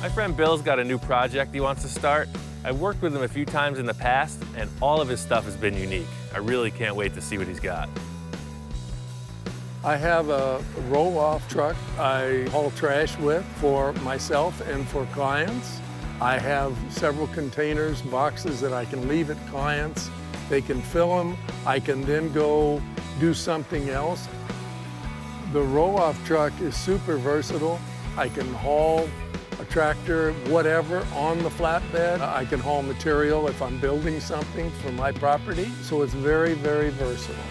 My friend Bill's got a new project he wants to start. I've worked with him a few times in the past, and all of his stuff has been unique. I really can't wait to see what he's got. I have a roll-off truck I haul trash with for myself and for clients. I have several containers, boxes that I can leave at clients. They can fill them. I can then go do something else. The roll-off truck is super versatile. I can haul a tractor, whatever, on the flatbed. I can haul material if I'm building something for my property. So it's very, very versatile.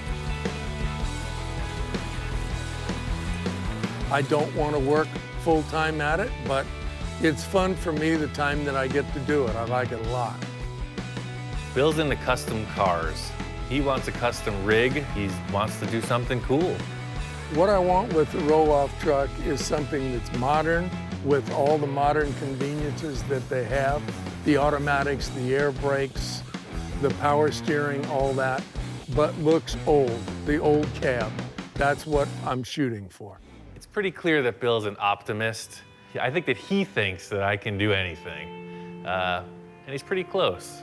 I don't want to work full-time at it, but it's fun for me the time that I get to do it. I like it a lot. Bill's into custom cars. He wants a custom rig. He wants to do something cool. What I want with the roll-off truck is something that's modern, with all the modern conveniences that they have. The automatics, the air brakes, the power steering, all that, but looks old, the old cab. That's what I'm shooting for. It's pretty clear that Bill's an optimist. I think that he thinks that I can do anything. And he's pretty close,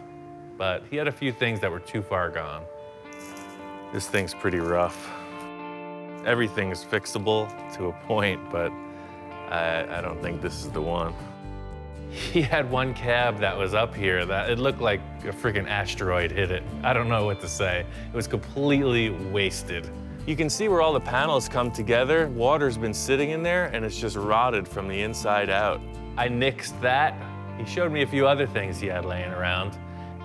but he had a few things that were too far gone. This thing's pretty rough. Everything's fixable to a point, but I don't think this is the one. He had one cab that was up here that it looked like a freaking asteroid hit it. I don't know what to say. It was completely wasted. You can see where all the panels come together. Water's been sitting in there and it's just rotted from the inside out. I nixed that. He showed me a few other things he had laying around,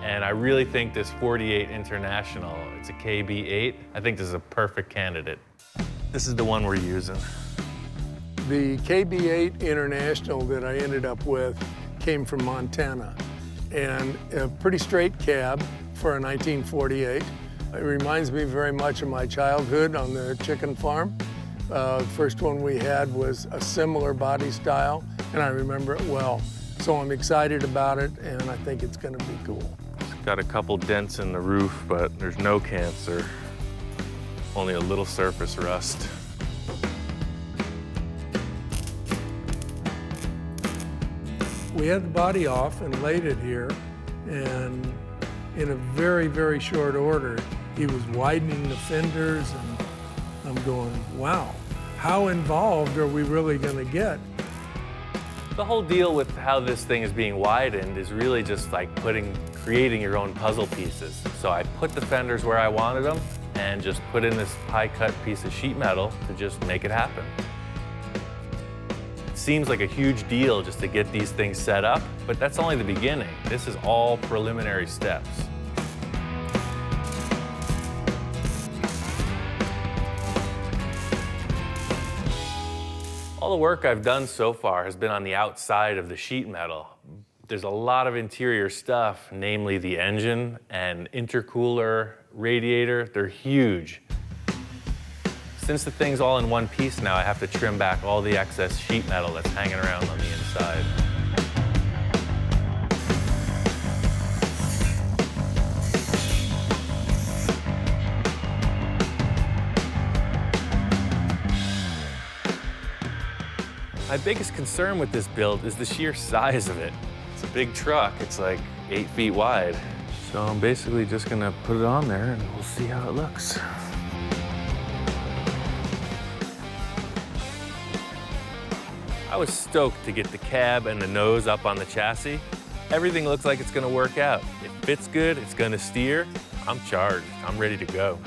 and I really think this 48 International, it's a KB8, I think this is a perfect candidate. This is the one we're using. The KB8 International that I ended up with came from Montana, and a pretty straight cab for a 1948. It reminds me very much of my childhood on the chicken farm. The first one we had was a similar body style, and I remember it well. So I'm excited about it, and I think it's gonna be cool. It's got a couple dents in the roof, but there's no cancer. Only a little surface rust. We had the body off and laid it here, and in a very, very short order, he was widening the fenders, and I'm going, wow, how involved are we really gonna get? The whole deal with how this thing is being widened is really just like creating your own puzzle pieces. So I put the fenders where I wanted them and just put in this high-cut piece of sheet metal to just make it happen. It seems like a huge deal just to get these things set up, but that's only the beginning. This is all preliminary steps. All the work I've done so far has been on the outside of the sheet metal. There's a lot of interior stuff, namely the engine and intercooler, radiator. They're huge. Since the thing's all in one piece now, I have to trim back all the excess sheet metal that's hanging around on the inside. My biggest concern with this build is the sheer size of it. It's a big truck. It's like 8 feet wide. So I'm basically just gonna put it on there and we'll see how it looks. I was stoked to get the cab and the nose up on the chassis. Everything looks like it's gonna work out. It fits good, it's gonna steer. I'm charged, I'm ready to go.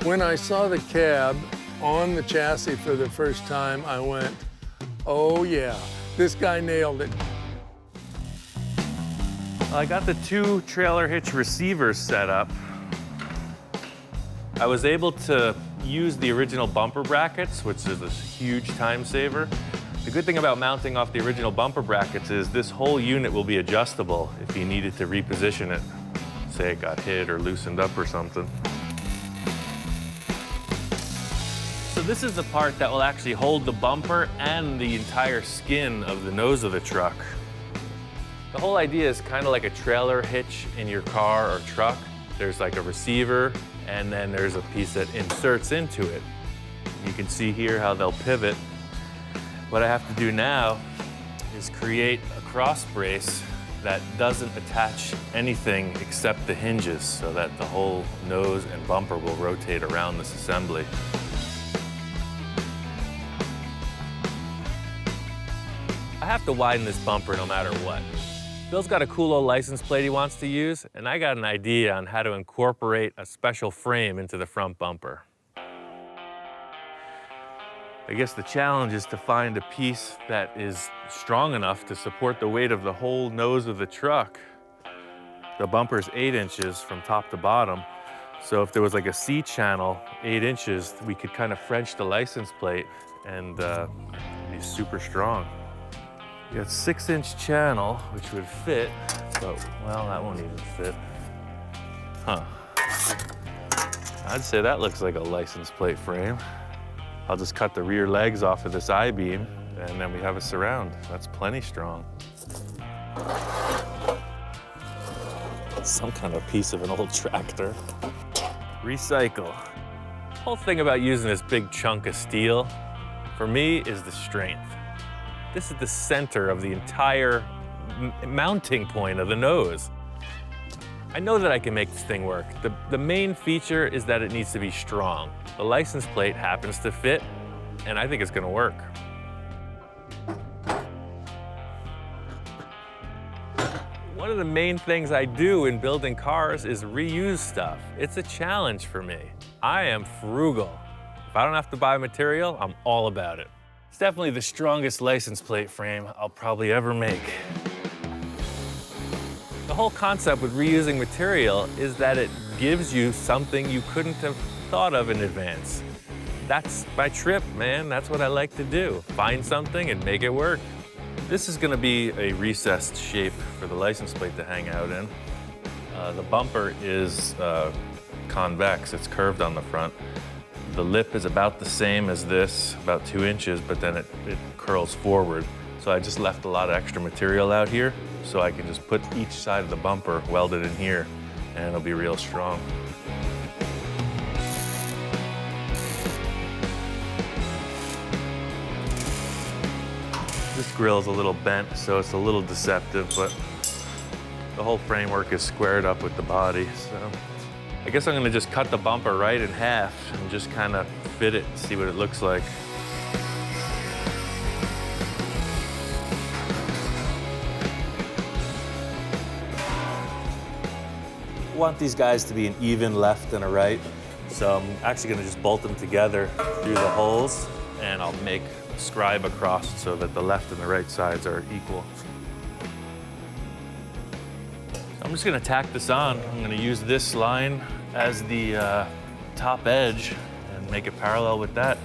When I saw the cab on the chassis for the first time, I went, oh yeah, this guy nailed it. I got the 2 trailer hitch receivers set up. I was able to use the original bumper brackets, which is a huge time saver. The good thing about mounting off the original bumper brackets is this whole unit will be adjustable if you needed to reposition it. Say it got hit or loosened up or something. So this is the part that will actually hold the bumper and the entire skin of the nose of the truck. The whole idea is kind of like a trailer hitch in your car or truck. There's like a receiver, and then there's a piece that inserts into it. You can see here how they'll pivot. What I have to do now is create a cross brace that doesn't attach anything except the hinges so that the whole nose and bumper will rotate around this assembly. I have to widen this bumper no matter what. Bill's got a cool old license plate he wants to use, and I got an idea on how to incorporate a special frame into the front bumper. I guess the challenge is to find a piece that is strong enough to support the weight of the whole nose of the truck. The bumper's 8 inches from top to bottom, so if there was like a C-channel, 8 inches, we could kind of French the license plate and be super strong. You got 6-inch channel, which would fit, but, well, that won't even fit. Huh. I'd say that looks like a license plate frame. I'll just cut the rear legs off of this I-beam, and then we have a surround. That's plenty strong. Some kind of piece of an old tractor. Recycle. The whole thing about using this big chunk of steel, for me, is the strength. This is the center of the entire mounting point of the nose. I know that I can make this thing work. The main feature is that it needs to be strong. The license plate happens to fit, and I think it's gonna work. One of the main things I do in building cars is reuse stuff. It's a challenge for me. I am frugal. If I don't have to buy material, I'm all about it. It's definitely the strongest license plate frame I'll probably ever make. The whole concept with reusing material is that it gives you something you couldn't have thought of in advance. That's my trip, man. That's what I like to do. Find something and make it work. This is gonna be a recessed shape for the license plate to hang out in. The bumper is convex, it's curved on the front. The lip is about the same as this, about 2 inches, but then it curls forward. So I just left a lot of extra material out here, so I can just put each side of the bumper welded in here, and it'll be real strong. This grill's a little bent, so it's a little deceptive, but the whole framework is squared up with the body, so. I guess I'm gonna just cut the bumper right in half and just kind of fit it and see what it looks like. I want these guys to be an even left and a right, so I'm actually gonna just bolt them together through the holes, and I'll make a scribe across so that the left and the right sides are equal. I'm just gonna tack this on. I'm gonna use this line as the top edge and make it parallel with that.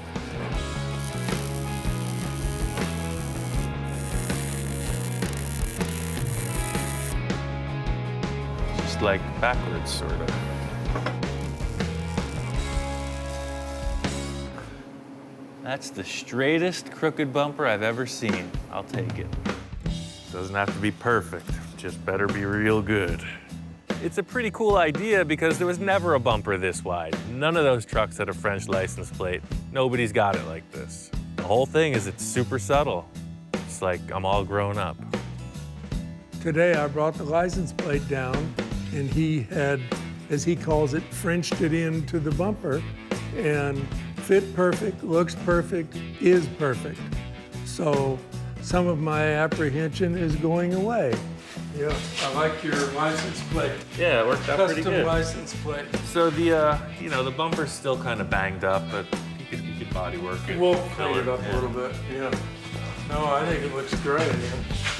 Just like backwards, sort of. That's the straightest crooked bumper I've ever seen. I'll take it. Doesn't have to be perfect, just better be real good. It's a pretty cool idea because there was never a bumper this wide. None of those trucks had a French license plate. Nobody's got it like this. The whole thing is it's super subtle. It's like I'm all grown up. Today I brought the license plate down and he had, as he calls it, Frenched it into the bumper and fit perfect, looks perfect, is perfect. So some of my apprehension is going away. Yeah, I like your license plate. Yeah, it worked out pretty good. Custom license plate. So the, the bumper's still kind of banged up, but you could body work it. We'll clean it up a little bit, yeah. No, I think it looks great.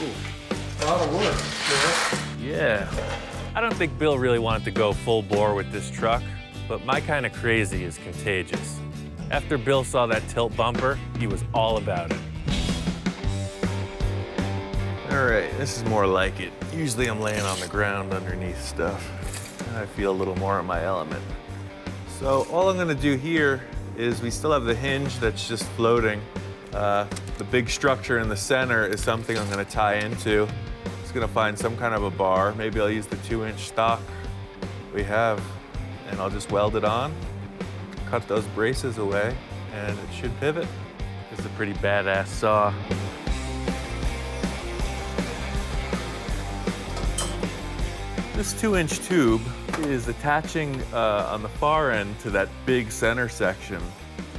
Ooh. A lot of work, yeah. I don't think Bill really wanted to go full bore with this truck, but my kind of crazy is contagious. After Bill saw that tilt bumper, he was all about it. All right, this is more like it. Usually I'm laying on the ground underneath stuff. I feel a little more in my element. So all I'm gonna do here is we still have the hinge that's just floating. The big structure in the center is something I'm gonna tie into. Just gonna find some kind of a bar. Maybe I'll use the 2-inch stock we have, and I'll just weld it on, cut those braces away, and it should pivot. This is a pretty badass saw. This 2-inch tube is attaching on the far end to that big center section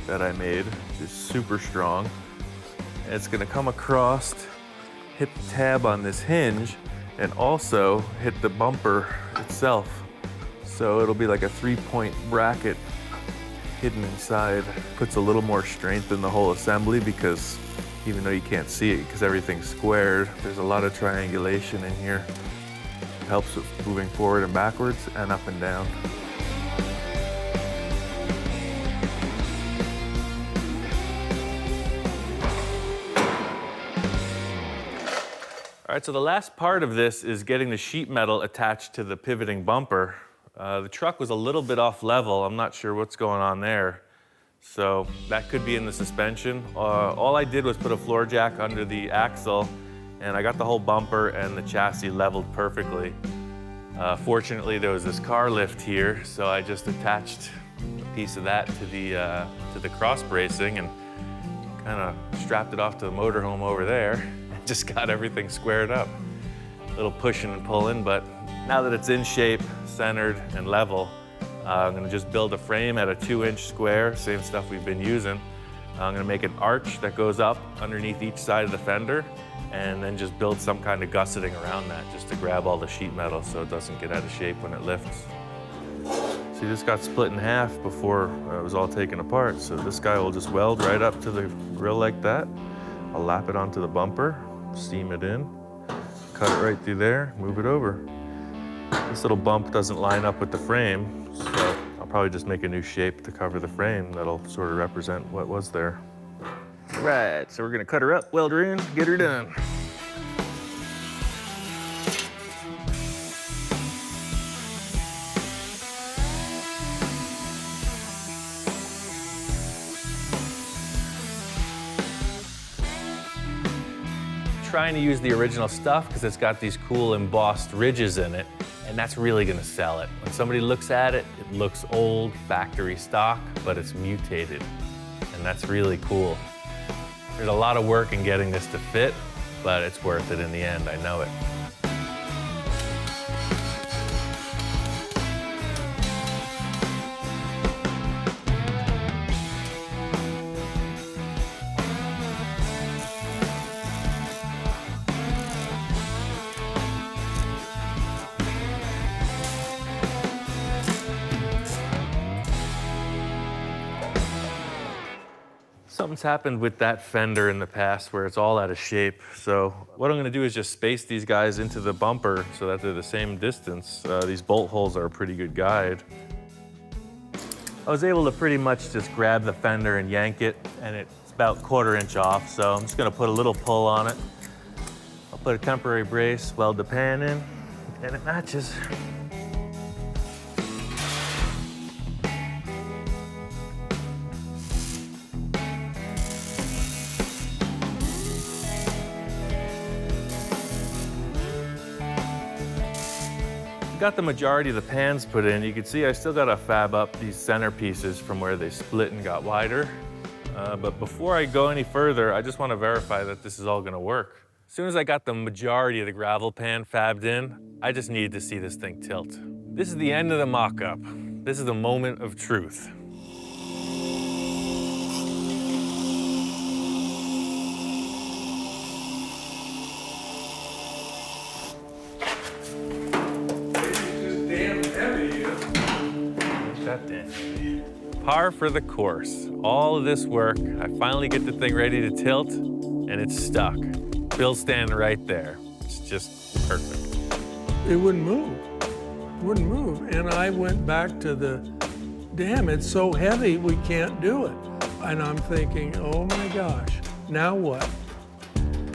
that I made, which is super strong. And it's gonna come across, hit the tab on this hinge, and also hit the bumper itself. So it'll be like a 3-point bracket hidden inside. Puts a little more strength in the whole assembly because even though you can't see it because everything's squared, there's a lot of triangulation in here. It helps with moving forward and backwards and up and down. All right, so the last part of this is getting the sheet metal attached to the pivoting bumper. The truck was a little bit off level. I'm not sure what's going on there. So that could be in the suspension. All I did was put a floor jack under the axle, and I got the whole bumper and the chassis leveled perfectly. Fortunately, there was this car lift here, so I just attached a piece of that to the cross bracing and kind of strapped it off to the motorhome over there. Just got everything squared up. A little pushing and pulling, but now that it's in shape, centered, and level, I'm gonna just build a frame at a 2-inch square, same stuff we've been using. I'm gonna make an arch that goes up underneath each side of the fender, and then just build some kind of gusseting around that just to grab all the sheet metal so it doesn't get out of shape when it lifts. See, this got split in half before it was all taken apart, so this guy will just weld right up to the grill like that. I'll lap it onto the bumper, seam it in, cut it right through there, move it over. This little bump doesn't line up with the frame, so I'll probably just make a new shape to cover the frame that'll sort of represent what was there. Right, so we're gonna cut her up, weld her in, get her done. Trying to use the original stuff because it's got these cool embossed ridges in it, and that's really gonna sell it. When somebody looks at it, it looks old, factory stock, but it's mutated, and that's really cool. There's a lot of work in getting this to fit, but it's worth it in the end, I know it. Something's happened with that fender in the past where it's all out of shape. So what I'm gonna do is just space these guys into the bumper so that they're the same distance. These bolt holes are a pretty good guide. I was able to pretty much just grab the fender and yank it, and it's about 1/4 inch off. So I'm just gonna put a little pull on it. I'll put a temporary brace, weld the pan in, and it matches. Got the majority of the pans put in. You can see I still got to fab up these center pieces from where they split and got wider. But before I go any further, I just want to verify that this is all going to work. As soon as I got the majority of the gravel pan fabbed in, I just needed to see this thing tilt. This is the end of the mock-up. This is the moment of truth. Par for the course. All of this work, I finally get the thing ready to tilt, and it's stuck. Bill's standing right there. It's just perfect. It wouldn't move. It wouldn't move. And I went back to the, damn, it's so heavy, we can't do it. And I'm thinking, oh my gosh, now what?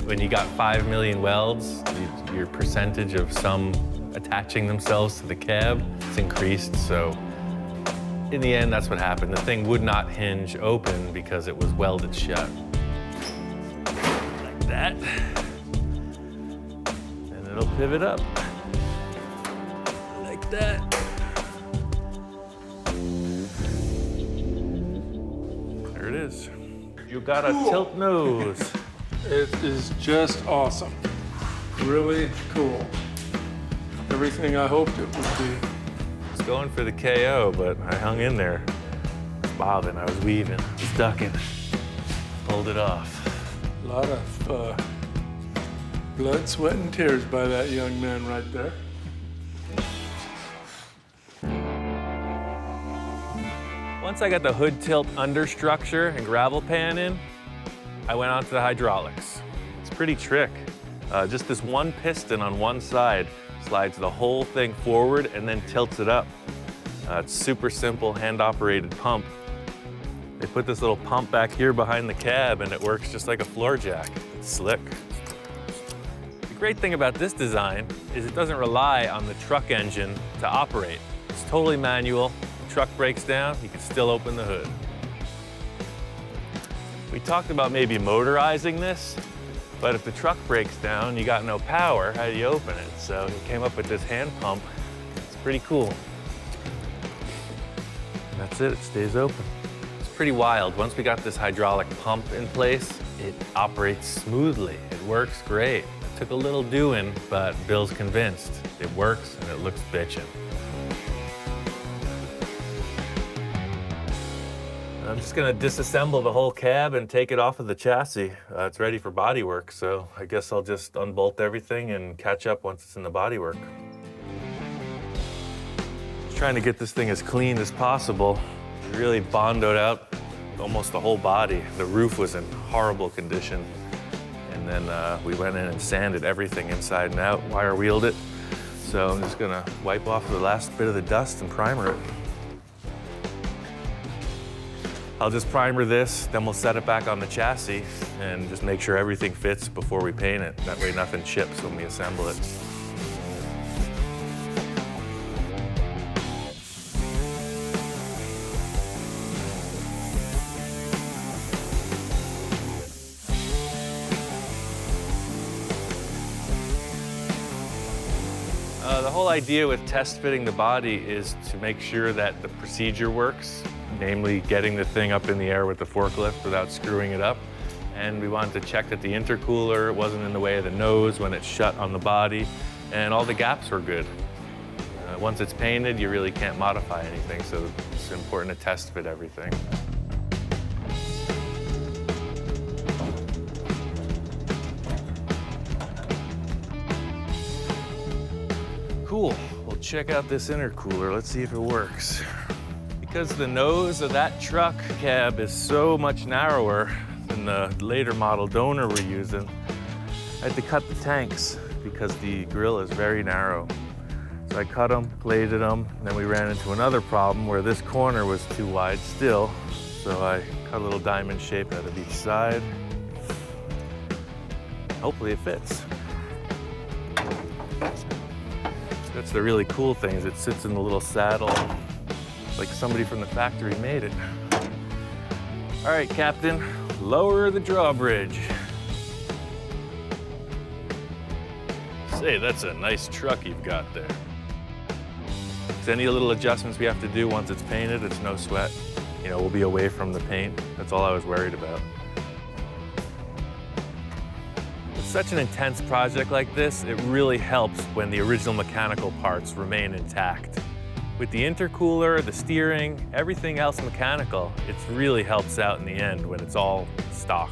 When you got 5 million welds, your percentage of some attaching themselves to the cab is increased, so in the end, that's what happened. The thing would not hinge open because it was welded shut. Like that. And it'll pivot up. Like that. There it is. You got a tilt nose. It is just awesome. Really cool. Everything I hoped it would be. I was going for the KO, but I hung in there. I was bobbing, I was weaving, I was ducking. Pulled it off. A lot of blood, sweat, and tears by that young man right there. Once I got the hood tilt understructure and gravel pan in, I went on to the hydraulics. It's a pretty trick. Just this one piston on one side slides the whole thing forward and then tilts it up. It's super simple hand-operated pump. They put this little pump back here behind the cab and it works just like a floor jack. It's slick. The great thing about this design is it doesn't rely on the truck engine to operate. It's totally manual. The truck breaks down, you can still open the hood. We talked about maybe motorizing this, but if the truck breaks down, you got no power, how do you open it? So he came up with this hand pump. It's pretty cool. And that's it stays open. It's pretty wild. Once we got this hydraulic pump in place, it operates smoothly. It works great. It took a little doing, but Bill's convinced. It works and it looks bitchin'. I'm just gonna disassemble the whole cab and take it off of the chassis. It's ready for bodywork, so I guess I'll just unbolt everything and catch up once it's in the bodywork. Just trying to get this thing as clean as possible. We really bondoed out almost the whole body. The roof was in horrible condition. And then we went in and sanded everything inside and out, wire wheeled it. So I'm just gonna wipe off the last bit of the dust and primer it. I'll just primer this, then we'll set it back on the chassis and just make sure everything fits before we paint it. That way nothing chips when we assemble it. The whole idea with test fitting the body is to make sure that the procedure works. Namely, getting the thing up in the air with the forklift without screwing it up. And we wanted to check that the intercooler wasn't in the way of the nose when it's shut on the body, and all the gaps were good. Once it's painted, you really can't modify anything, so it's important to test fit everything. Cool, we'll check out this intercooler. Let's see if it works. Because the nose of that truck cab is so much narrower than the later model donor we're using, I had to cut the tanks because the grill is very narrow. So I cut them, bladed them, and then we ran into another problem where this corner was too wide still. So I cut a little diamond shape out of each side. Hopefully it fits. That's the really cool thing, is it sits in the little saddle. Like somebody from the factory made it. All right, Captain, lower the drawbridge. Say, that's a nice truck you've got there. Is any little adjustments we have to do once it's painted? It's no sweat. You know, we'll be away from the paint. That's all I was worried about. With such an intense project like this, it really helps when the original mechanical parts remain intact. With the intercooler, the steering, everything else mechanical, it really helps out in the end when it's all stock.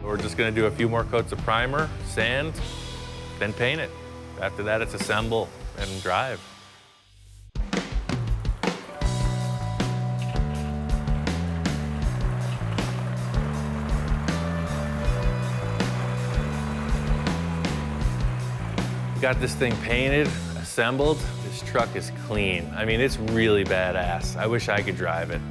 We're just gonna do a few more coats of primer, sand, then paint it. After that, it's assemble and drive. Got this thing painted, assembled. This truck is clean. I mean, it's really badass. I wish I could drive it.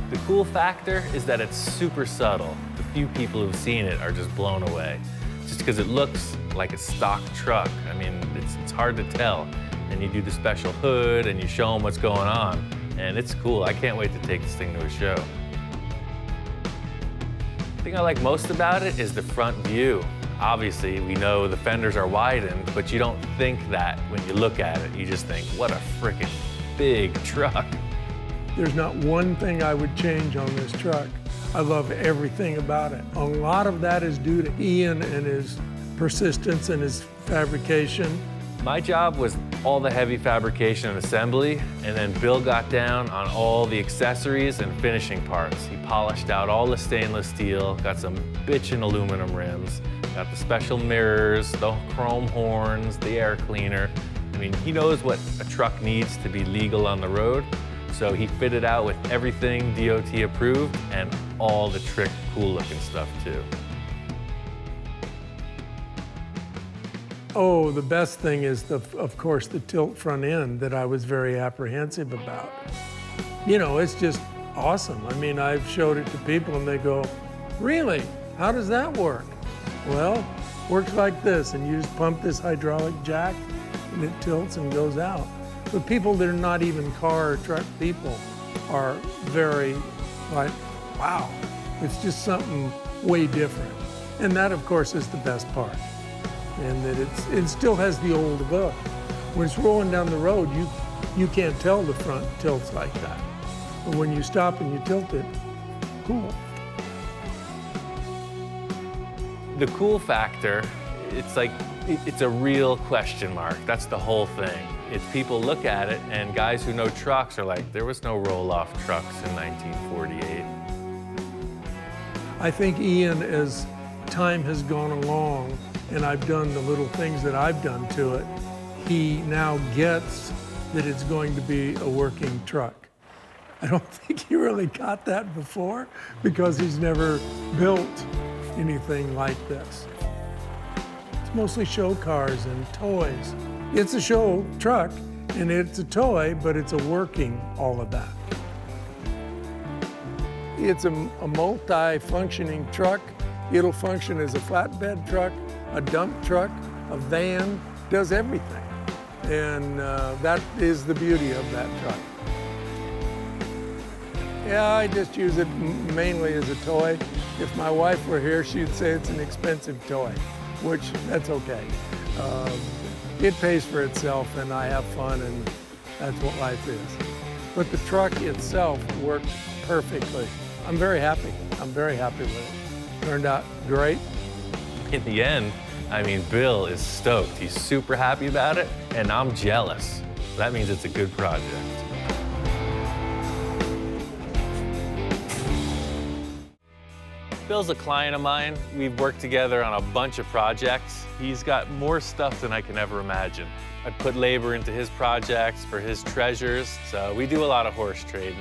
The cool factor is that it's super subtle. The few people who've seen it are just blown away. Just because it looks like a stock truck. I mean, it's hard to tell. And you do the special hood and you show them what's going on. And it's cool. I can't wait to take this thing to a show. The thing I like most about it is the front view. Obviously, we know the fenders are widened, but you don't think that when you look at it. You just think, what a freaking big truck. There's not one thing I would change on this truck. I love everything about it. A lot of that is due to Ian and his persistence and his fabrication. My job was all the heavy fabrication and assembly, and then Bill got down on all the accessories and finishing parts. He polished out all the stainless steel, got some bitchin' aluminum rims, got the special mirrors, the chrome horns, the air cleaner. I mean, he knows what a truck needs to be legal on the road, so he fitted out with everything DOT approved and all the trick, cool looking stuff too. Oh, the best thing is, of course, the tilt front end that I was very apprehensive about. You know, it's just awesome. I mean, I've showed it to people and they go, really? How does that work? Well, works like this, and you just pump this hydraulic jack and it tilts and goes out. But people that are not even car or truck people are very like, wow, it's just something way different. And that, of course, is the best part. And that it still has the old look. When it's rolling down the road, you can't tell the front tilts like that. But when you stop and you tilt it, cool. The cool factor, it's like, it's a real question mark. That's the whole thing. It's people look at it, and guys who know trucks are like, there was no roll-off trucks in 1948. I think Ian, as time has gone along, and I've done the little things that I've done to it, he now gets that it's going to be a working truck. I don't think he really got that before because he's never built anything like this. It's mostly show cars and toys. It's a show truck and it's a toy, but it's a working all of that. It's a multi-functioning truck. It'll function as a flatbed truck, a dump truck, a van, does everything. And that is the beauty of that truck. Yeah, I just use it mainly as a toy. If my wife were here, she'd say it's an expensive toy, which that's okay. It pays for itself and I have fun and that's what life is. But the truck itself worked perfectly. I'm very happy. I'm very happy with it. Turned out great. In the end, I mean, Bill is stoked. He's super happy about it, and I'm jealous. That means it's a good project. Bill's a client of mine. We've worked together on a bunch of projects. He's got more stuff than I can ever imagine. I put labor into his projects for his treasures, so we do a lot of horse trading.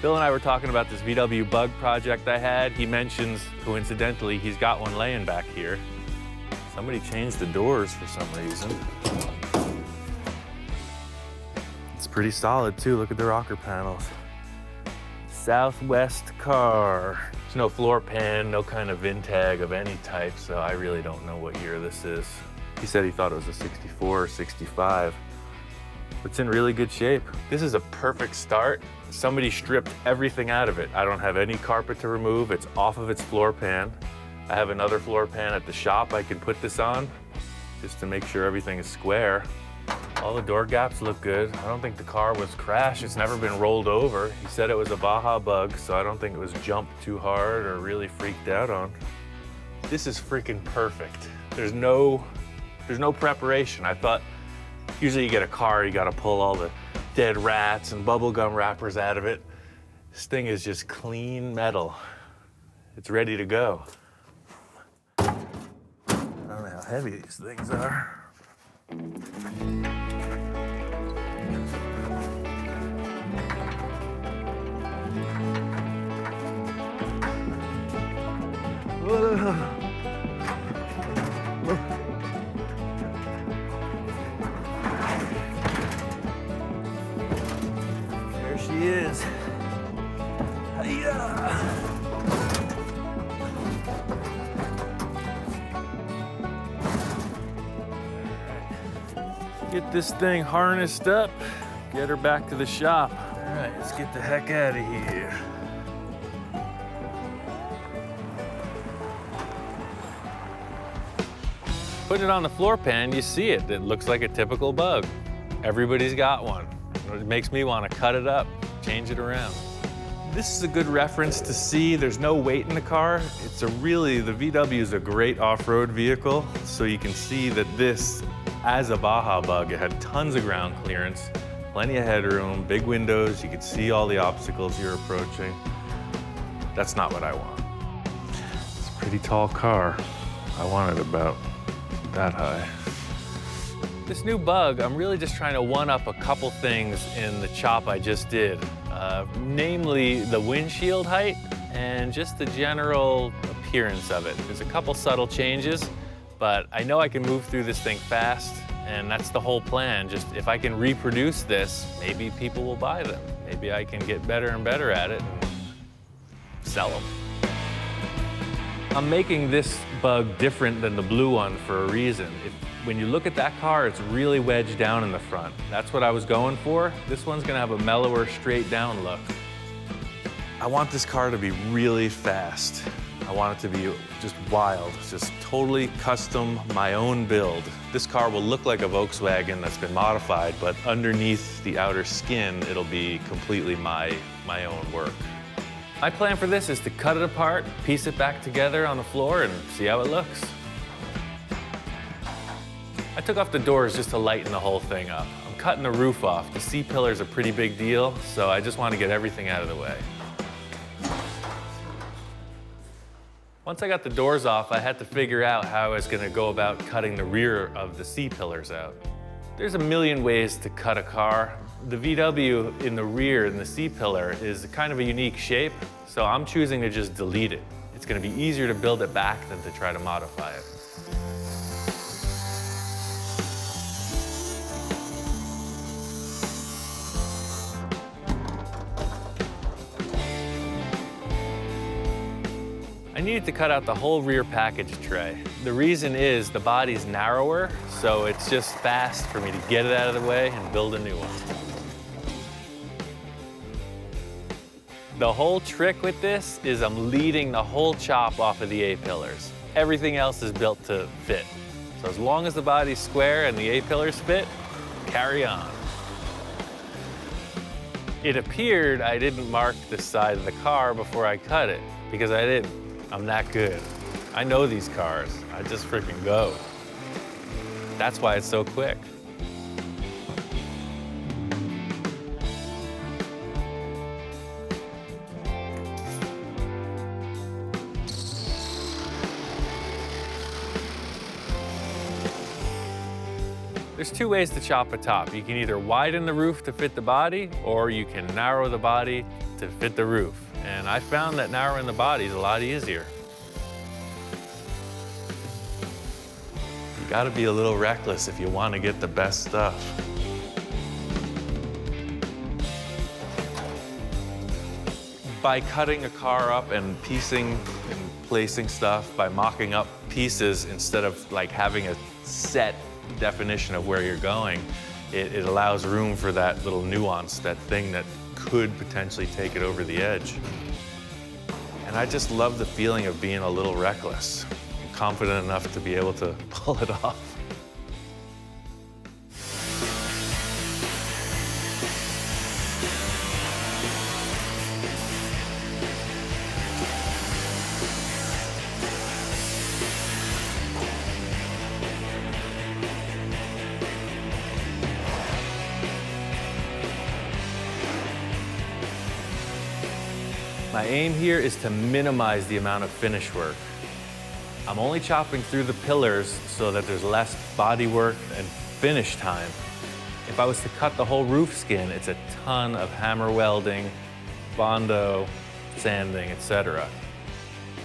Bill and I were talking about this VW Bug project I had. He mentions, coincidentally, he's got one laying back here. Somebody changed the doors for some reason. It's pretty solid too, look at the rocker panels. Southwest car. There's no floor pan, no kind of VIN tag of any type, so I really don't know what year this is. He said he thought it was a 64 or 65. It's in really good shape. This is a perfect start. Somebody stripped everything out of it. I don't have any carpet to remove. It's off of its floor pan. I have another floor pan at the shop I can put this on just to make sure everything is square. All the door gaps look good. I don't think the car was crashed. It's never been rolled over. He said it was a Baja Bug, so I don't think it was jumped too hard or really freaked out on. This is freaking perfect. There's no preparation. I thought usually you get a car, you gotta pull all the dead rats and bubblegum wrappers out of it. This thing is just clean metal. It's ready to go. I don't know how heavy these things are. There she is. Hi-ya. Get this thing harnessed up, get her back to the shop. All right, let's get the heck out of here. Put it on the floor pan, you see it. It looks like a typical Bug. Everybody's got one. It makes me want to cut it up, change it around. This is a good reference to see. There's no weight in the car. The VW is a great off-road vehicle, so you can see that this, as a Baja Bug, it had tons of ground clearance, plenty of headroom, big windows, you could see all the obstacles you're approaching. That's not what I want. It's a pretty tall car. I want it about that high. This new Bug, I'm really just trying to one-up a couple things in the chop I just did. Namely the windshield height and just the general appearance of it. There's a couple subtle changes, but I know I can move through this thing fast, and that's the whole plan. Just if I can reproduce this, maybe people will buy them. Maybe I can get better and better at it and sell them. I'm making this Bug different than the blue one for a reason. When you look at that car, it's really wedged down in the front. That's what I was going for. This one's gonna have a mellower, straight down look. I want this car to be really fast. I want it to be just wild, just totally custom, my own build. This car will look like a Volkswagen that's been modified, but underneath the outer skin, it'll be completely my own work. My plan for this is to cut it apart, piece it back together on the floor, and see how it looks. I took off the doors just to lighten the whole thing up. I'm cutting the roof off. The C-pillar's a pretty big deal, so I just want to get everything out of the way. Once I got the doors off, I had to figure out how I was going to go about cutting the rear of the C-pillars out. There's a million ways to cut a car. The VW in the rear, in the C-pillar, is kind of a unique shape, so I'm choosing to just delete it. It's going to be easier to build it back than to try to modify it. I needed to cut out the whole rear package tray. The reason is the body's narrower, so it's just fast for me to get it out of the way and build a new one. The whole trick with this is I'm leading the whole chop off of the A-pillars. Everything else is built to fit. So as long as the body's square and the A-pillars fit, carry on. It appeared I didn't mark the side of the car before I cut it, because I didn't. I'm that good. I know these cars. I just freaking go. That's why it's so quick. There's two ways to chop a top. You can either widen the roof to fit the body, or you can narrow the body to fit the roof. And I found that narrowing the body is a lot easier. You gotta be a little reckless if you want to get the best stuff. By cutting a car up and piecing and placing stuff, by mocking up pieces instead of like having a set definition of where you're going, it allows room for that little nuance, that thing that could potentially take it over the edge. And I just love the feeling of being a little reckless. I'm confident enough to be able to pull it off. My aim here is to minimize the amount of finish work. I'm only chopping through the pillars so that there's less body work and finish time. If I was to cut the whole roof skin, it's a ton of hammer welding, Bondo, sanding, etc.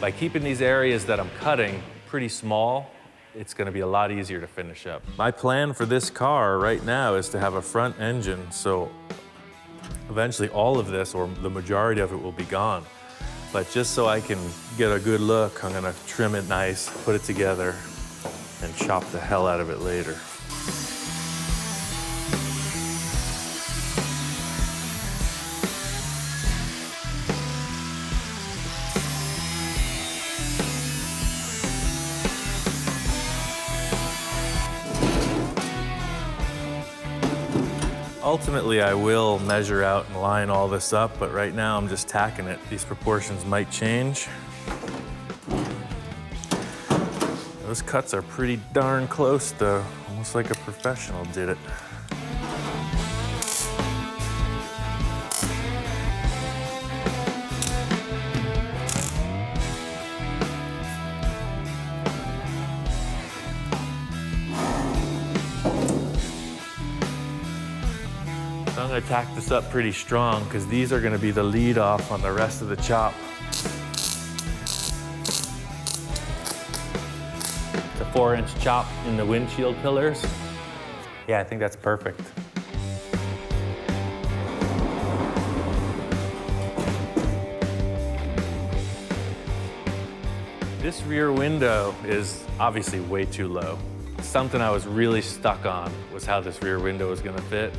By keeping these areas that I'm cutting pretty small, it's going to be a lot easier to finish up. My plan for this car right now is to have a front engine, so eventually all of this, or the majority of it, will be gone. But just so I can get a good look, I'm gonna trim it nice, put it together, and chop the hell out of it later. Ultimately, I will measure out and line all this up, but right now I'm just tacking it. These proportions might change. Those cuts are pretty darn close though, almost like a professional did it. So I'm gonna tack this up pretty strong because these are gonna be the lead off on the rest of the chop. It's a 4-inch chop in the windshield pillars. Yeah, I think that's perfect. This rear window is obviously way too low. Something I was really stuck on was how this rear window was gonna fit.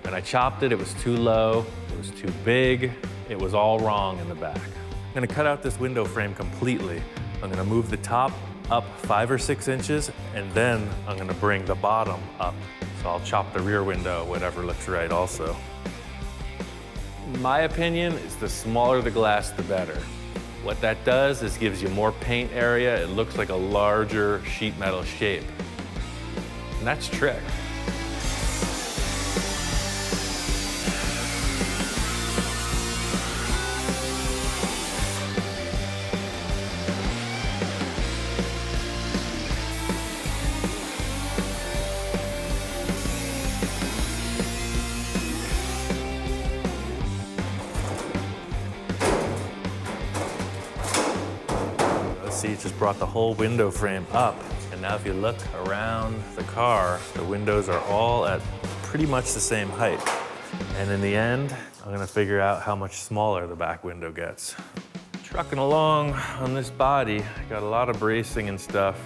When I chopped it, it was too low, it was too big, it was all wrong in the back. I'm gonna cut out this window frame completely. I'm gonna move the top up 5 or 6 inches, and then I'm gonna bring the bottom up. So I'll chop the rear window, whatever looks right also. My opinion is the smaller the glass, the better. What that does is gives you more paint area. It looks like a larger sheet metal shape. And that's trick. See, it just brought the whole window frame up. And now if you look around the car, the windows are all at pretty much the same height. And in the end, I'm gonna figure out how much smaller the back window gets. Trucking along on this body, got a lot of bracing and stuff.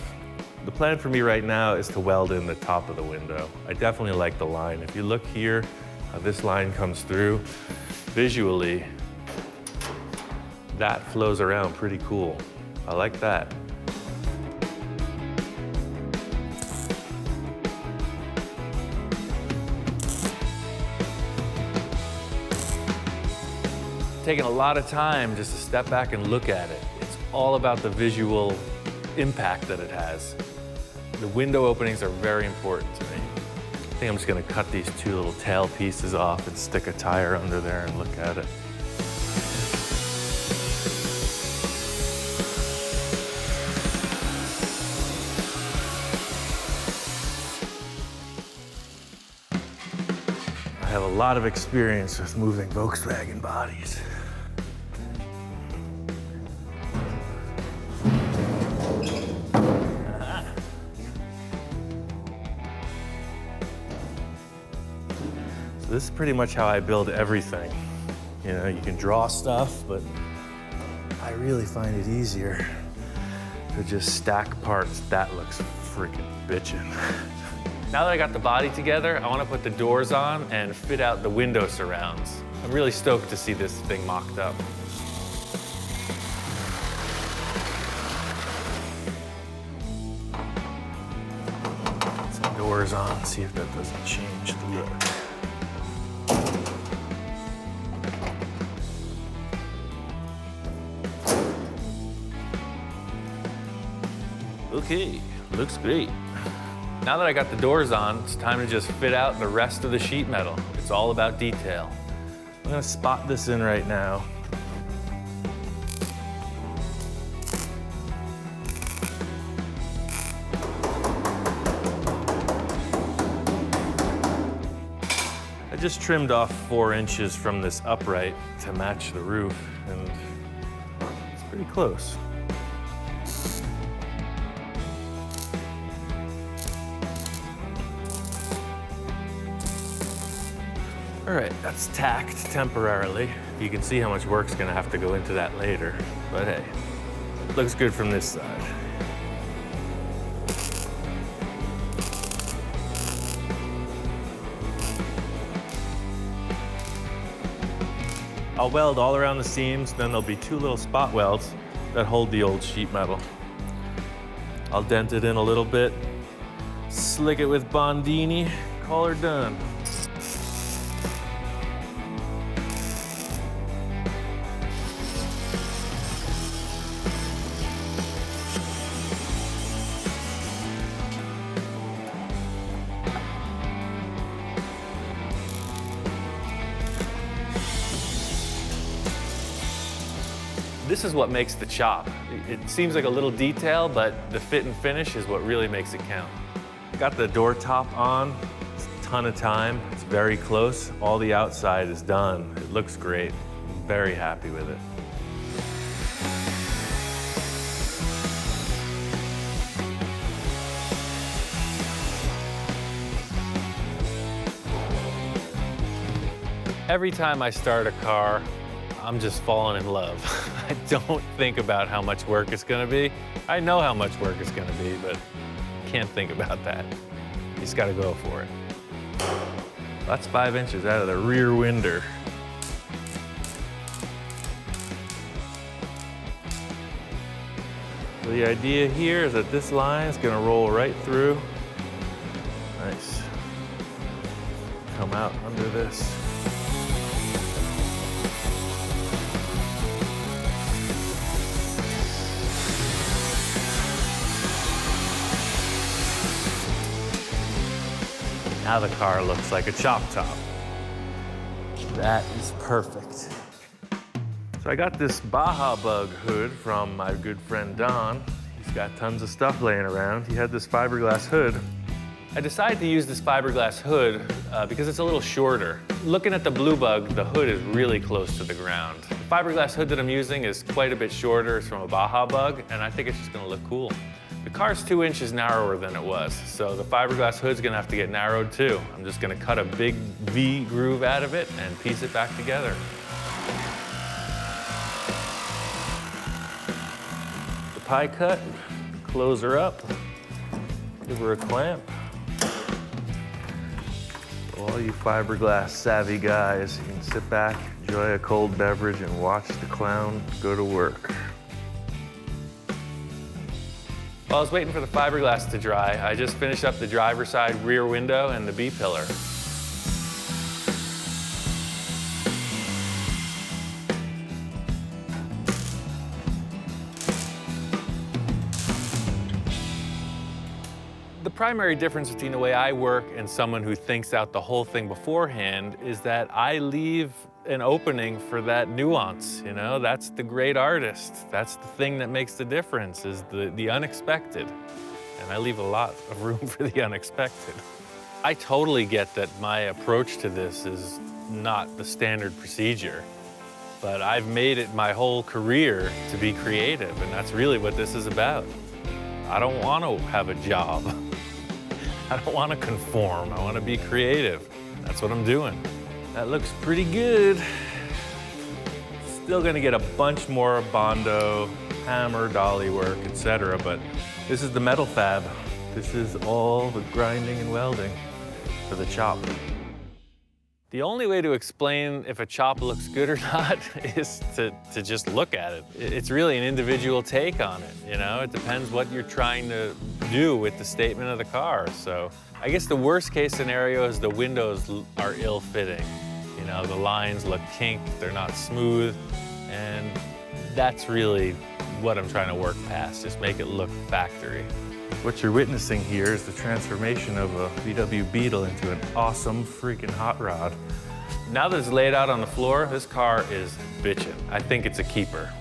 The plan for me right now is to weld in the top of the window. I definitely like the line. If you look here, how this line comes through, visually, that flows around pretty cool. I like that. Taking a lot of time just to step back and look at it. It's all about the visual impact that it has. The window openings are very important to me. I think I'm just gonna cut these 2 little tail pieces off and stick a tire under there and look at it. I have a lot of experience with moving Volkswagen bodies. So this is pretty much how I build everything. You know, you can draw stuff, but I really find it easier to just stack parts. That looks freaking bitchin'. Now that I got the body together, I want to put the doors on and fit out the window surrounds. I'm really stoked to see this thing mocked up. Put some doors on, see if that doesn't change the look. Okay, looks great. Now that I got the doors on, it's time to just fit out the rest of the sheet metal. It's all about detail. I'm gonna spot this in right now. I just trimmed off 4 inches from this upright to match the roof, and it's pretty close. All right, that's tacked temporarily. You can see how much work's gonna have to go into that later, but hey, looks good from this side. I'll weld all around the seams, then there'll be 2 little spot welds that hold the old sheet metal. I'll dent it in a little bit, slick it with Bondini, call her done. This is what makes the chop. It seems like a little detail, but the fit and finish is what really makes it count. Got the door top on. It's a ton of time. It's very close. All the outside is done. It looks great. I'm very happy with it. Every time I start a car, I'm just falling in love. I don't think about how much work it's gonna be. I know how much work it's gonna be, but I can't think about that. You just gotta go for it. That's 5 inches out of the rear window. The idea here is that this line is gonna roll right through. Nice. Come out under this. Now the car looks like a chop top. That is perfect. So I got this Baja Bug hood from my good friend Don. He's got tons of stuff laying around. He had this fiberglass hood. I decided to use this fiberglass hood because it's a little shorter. Looking at the Blue Bug, the hood is really close to the ground. The fiberglass hood that I'm using is quite a bit shorter. It's from a Baja Bug, and I think it's just gonna look cool. The car's 2 inches narrower than it was, so the fiberglass hood's gonna have to get narrowed too. I'm just gonna cut a big V groove out of it and piece it back together. The pie cut, close her up, give her a clamp. All you fiberglass savvy guys, you can sit back, enjoy a cold beverage, and watch the clown go to work. While I was waiting for the fiberglass to dry, I just finished up the driver's side rear window and the B-pillar. The primary difference between the way I work and someone who thinks out the whole thing beforehand is that I leave an opening for that nuance, you know? That's the great artist. That's the thing that makes the difference, is the unexpected. And I leave a lot of room for the unexpected. I totally get that my approach to this is not the standard procedure, but I've made it my whole career to be creative, and that's really what this is about. I don't want to have a job. I don't want to conform. I want to be creative. That's what I'm doing. That looks pretty good. Still gonna get a bunch more Bondo, hammer, dolly work, etc. But this is the metal fab. This is all the grinding and welding for the chop. The only way to explain if a chop looks good or not is to just look at it. It's really an individual take on it, you know? It depends what you're trying to do with the statement of the car. So I guess the worst case scenario is the windows are ill-fitting. You know, the lines look kinked, they're not smooth, and that's really what I'm trying to work past, just make it look factory. What you're witnessing here is the transformation of a VW Beetle into an awesome freaking hot rod. Now that it's laid out on the floor, this car is bitchin'. I think it's a keeper.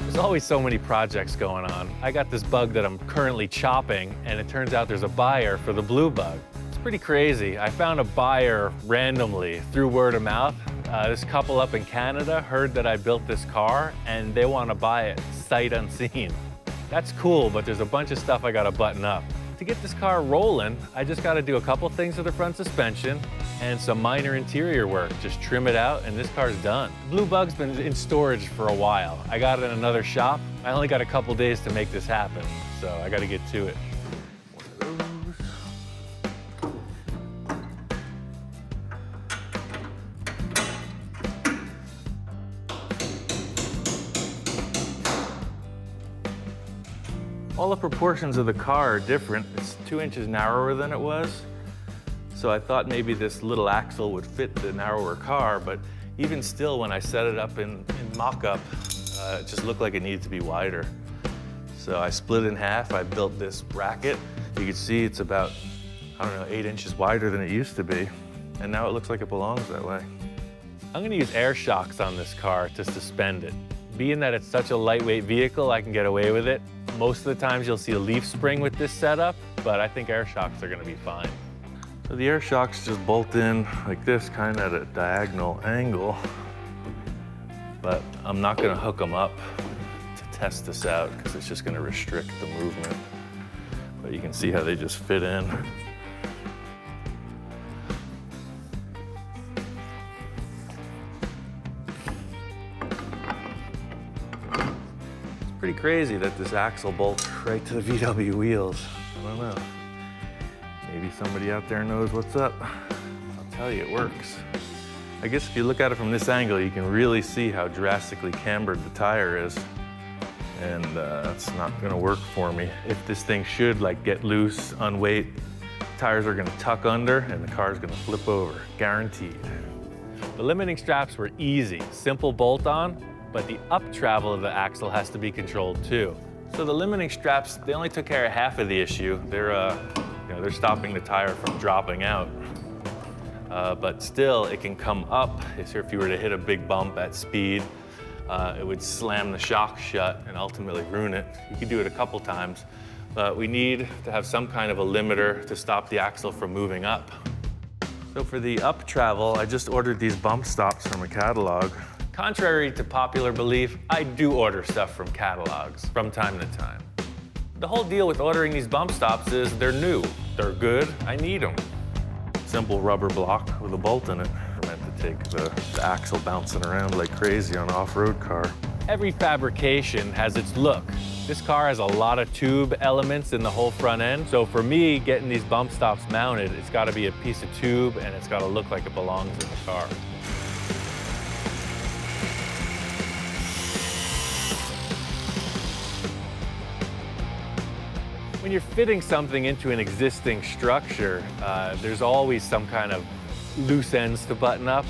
There's always so many projects going on. I got this bug that I'm currently chopping, and it turns out there's a buyer for the Blue Bug. It's pretty crazy. I found a buyer randomly through word of mouth. This couple up in Canada heard that I built this car, and they want to buy it sight unseen. That's cool, but there's a bunch of stuff I gotta button up. To get this car rolling, I just gotta do a couple things to the front suspension and some minor interior work. Just trim it out and this car's done. Blue Bug's been in storage for a while. I got it in another shop. I only got a couple days to make this happen, so I gotta get to it. All the proportions of the car are different. It's 2 inches narrower than it was. So I thought maybe this little axle would fit the narrower car, but even still, when I set it up in mock-up, it just looked like it needed to be wider. So I split it in half. I built this bracket. You can see it's about, I don't know, 8 inches wider than it used to be. And now it looks like it belongs that way. I'm gonna use air shocks on this car to suspend it. Being that it's such a lightweight vehicle, I can get away with it. Most of the times you'll see a leaf spring with this setup, but I think air shocks are gonna be fine. So the air shocks just bolt in like this, kind of at a diagonal angle. But I'm not gonna hook them up to test this out because it's just gonna restrict the movement. But you can see how they just fit in. Pretty crazy that this axle bolts right to the VW wheels. I don't know. Maybe somebody out there knows what's up. I'll tell you, it works. I guess if you look at it from this angle, you can really see how drastically cambered the tire is. And that's not gonna work for me. If this thing should like get loose, unweight, tires are gonna tuck under and the car's gonna flip over, guaranteed. The limiting straps were easy, simple bolt on, but the up travel of the axle has to be controlled too. So the limiting straps, they only took care of half of the issue. They're stopping the tire from dropping out. But still, it can come up. So if you were to hit a big bump at speed, it would slam the shock shut and ultimately ruin it. You could do it a couple times, but we need to have some kind of a limiter to stop the axle from moving up. So for the up travel, I just ordered these bump stops from a catalog. Contrary to popular belief, I do order stuff from catalogs from time to time. The whole deal with ordering these bump stops is they're new, they're good, I need them. Simple rubber block with a bolt in it. They're meant to take the axle bouncing around like crazy on an off-road car. Every fabrication has its look. This car has a lot of tube elements in the whole front end, so for me, getting these bump stops mounted, it's gotta be a piece of tube and it's gotta look like it belongs in the car. When you're fitting something into an existing structure, there's always some kind of loose ends to button up.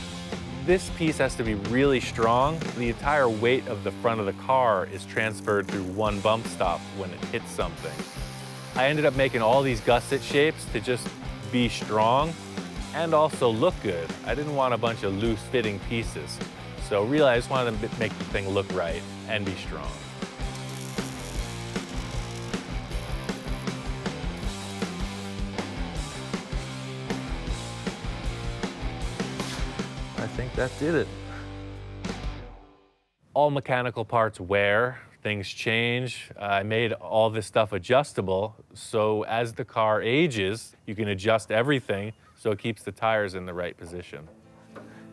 This piece has to be really strong. The entire weight of the front of the car is transferred through one bump stop when it hits something. I ended up making all these gusset shapes to just be strong and also look good. I didn't want a bunch of loose fitting pieces. So really, I just wanted to make the thing look right and be strong. I think that did it. All mechanical parts wear, things change. I made all this stuff adjustable, so as the car ages, you can adjust everything so it keeps the tires in the right position.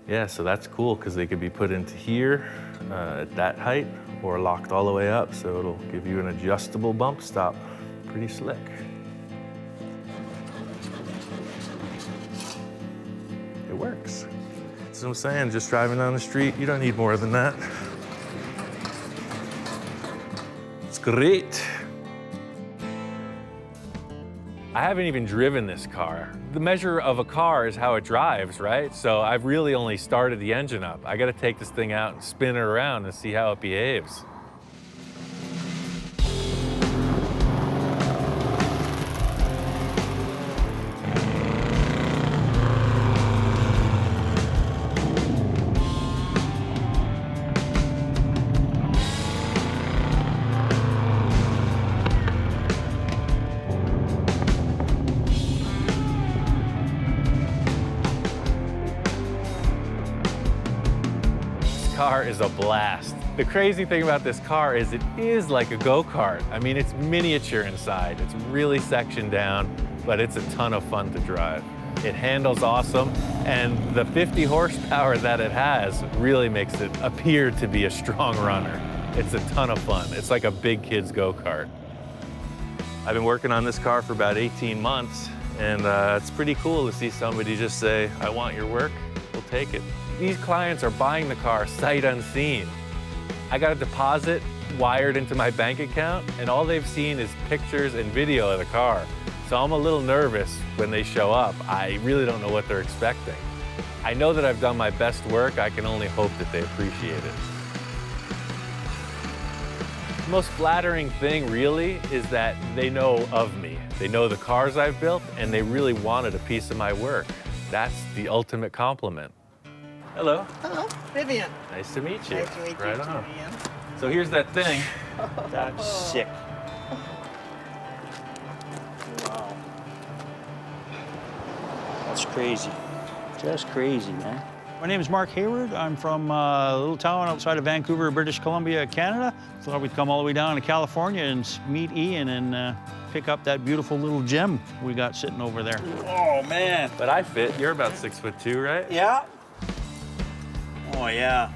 Yeah, so that's cool because they could be put into here at that height or locked all the way up, so it'll give you an adjustable bump stop. Pretty slick. It works. That's what I'm saying, just driving down the street, you don't need more than that. It's great. I haven't even driven this car. The measure of a car is how it drives, right? So I've really only started the engine up. I gotta take this thing out and spin it around and see how it behaves. Car is a blast. The crazy thing about this car is it is like a go-kart. I mean, it's miniature inside. It's really sectioned down, but it's a ton of fun to drive. It handles awesome, and the 50 horsepower that it has really makes it appear to be a strong runner. It's a ton of fun. It's like a big kid's go-kart. I've been working on this car for about 18 months, and it's pretty cool to see somebody just say, I want your work, we'll take it. These clients are buying the car sight unseen. I got a deposit wired into my bank account, and all they've seen is pictures and video of the car. So I'm a little nervous when they show up. I really don't know what they're expecting. I know that I've done my best work. I can only hope that they appreciate it. The most flattering thing, really, is that they know of me. They know the cars I've built, and they really wanted a piece of my work. That's the ultimate compliment. Hello. Hello, Vivian. Nice to meet you. Nice to meet you, Right on. Vivian. So here's that thing. That's sick. Wow. That's crazy. Just crazy, man. My name is Mark Hayward. I'm from a little town outside of Vancouver, British Columbia, Canada. Thought we'd come all the way down to California and meet Ian and pick up that beautiful little gem we got sitting over there. Oh, man. But I fit. You're about 6'2", right? Yeah. Oh, yeah.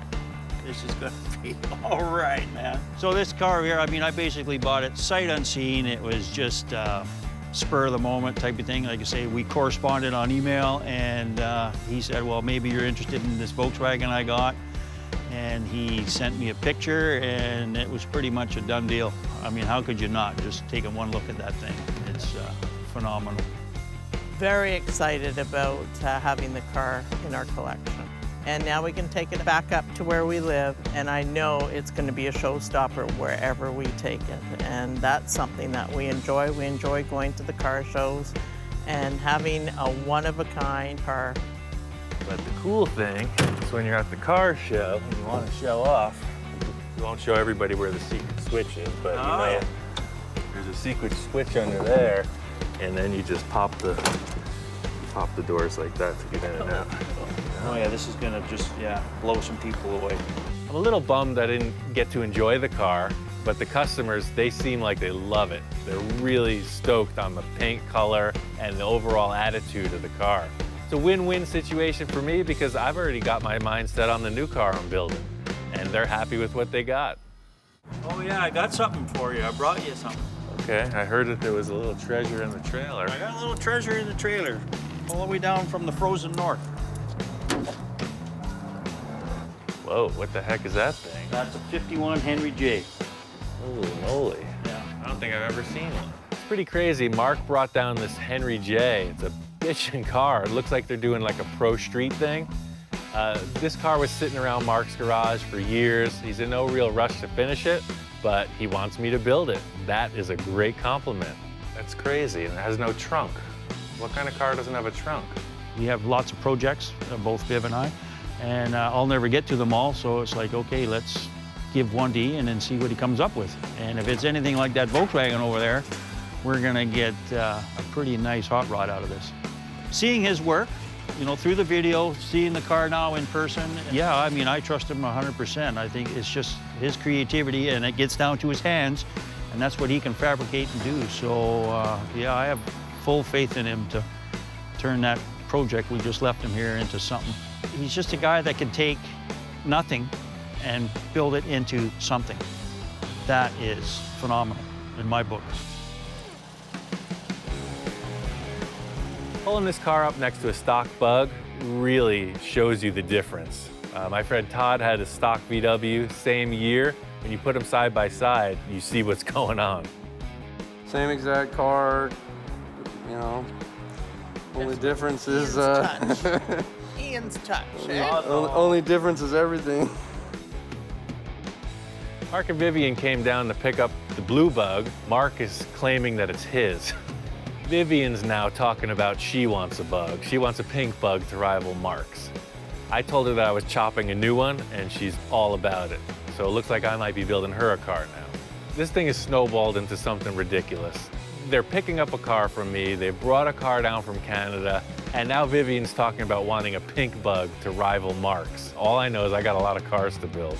This is gonna be all right, man. So this car here, I mean, I basically bought it sight unseen. It was just spur of the moment type of thing. Like I say, we corresponded on email, and he said, well, maybe you're interested in this Volkswagen I got. And he sent me a picture, and it was pretty much a done deal. I mean, how could you not? Just taking one look at that thing. It's phenomenal. Very excited about having the car in our collection. And now we can take it back up to where we live, and I know it's going to be a showstopper wherever we take it. And that's something that we enjoy. We enjoy going to the car shows and having a one-of-a-kind car. But the cool thing is when you're at the car show and you want to show off, you won't show everybody where the secret switch is, but you might, there's a secret switch under there, and then you just pop the doors like that to get in and out. Oh yeah, this is gonna just, blow some people away. I'm a little bummed I didn't get to enjoy the car, but the customers, they seem like they love it. They're really stoked on the paint color and the overall attitude of the car. It's a win-win situation for me because I've already got my mind set on the new car I'm building, and they're happy with what they got. Oh yeah, I got something for you. I brought you something. Okay, I heard that there was a little treasure in the trailer. I got a little treasure in the trailer, all the way down from the frozen north. Whoa, what the heck is that thing? That's a 51 Henry J. Holy moly. Yeah. I don't think I've ever seen one. It's pretty crazy. Mark brought down this Henry J. It's a bitchin' car. It looks like they're doing like a pro street thing. This car was sitting around Mark's garage for years. He's in no real rush to finish it, but he wants me to build it. That is a great compliment. That's crazy, and it has no trunk. What kind of car doesn't have a trunk? We have lots of projects, both Viv and I, and I'll never get to them all, so it's like, okay, let's give one to Ian and see what he comes up with. And if it's anything like that Volkswagen over there, we're gonna get a pretty nice hot rod out of this. Seeing his work, you know, through the video, seeing the car now in person, yeah, I mean, I trust him 100%. I think it's just his creativity, and it gets down to his hands, and that's what he can fabricate and do. So, yeah, I have full faith in him to turn that project we just left him here into something. He's just a guy that can take nothing and build it into something. That is phenomenal in my book. Pulling this car up next to a stock Bug really shows you the difference. My friend Todd had a stock VW, same year. When you put them side by side, you see what's going on. Same exact car, you know. Only difference is Ian's touch. only difference is everything. Mark and Vivian came down to pick up the blue Bug. Mark is claiming that it's his. Vivian's now talking about she wants a Bug. She wants a pink Bug to rival Mark's. I told her that I was chopping a new one, and she's all about it. So it looks like I might be building her a car now. This thing is snowballed into something ridiculous. They're picking up a car from me, they brought a car down from Canada, and now Vivian's talking about wanting a pink Bug to rival Mark's. All I know is I got a lot of cars to build.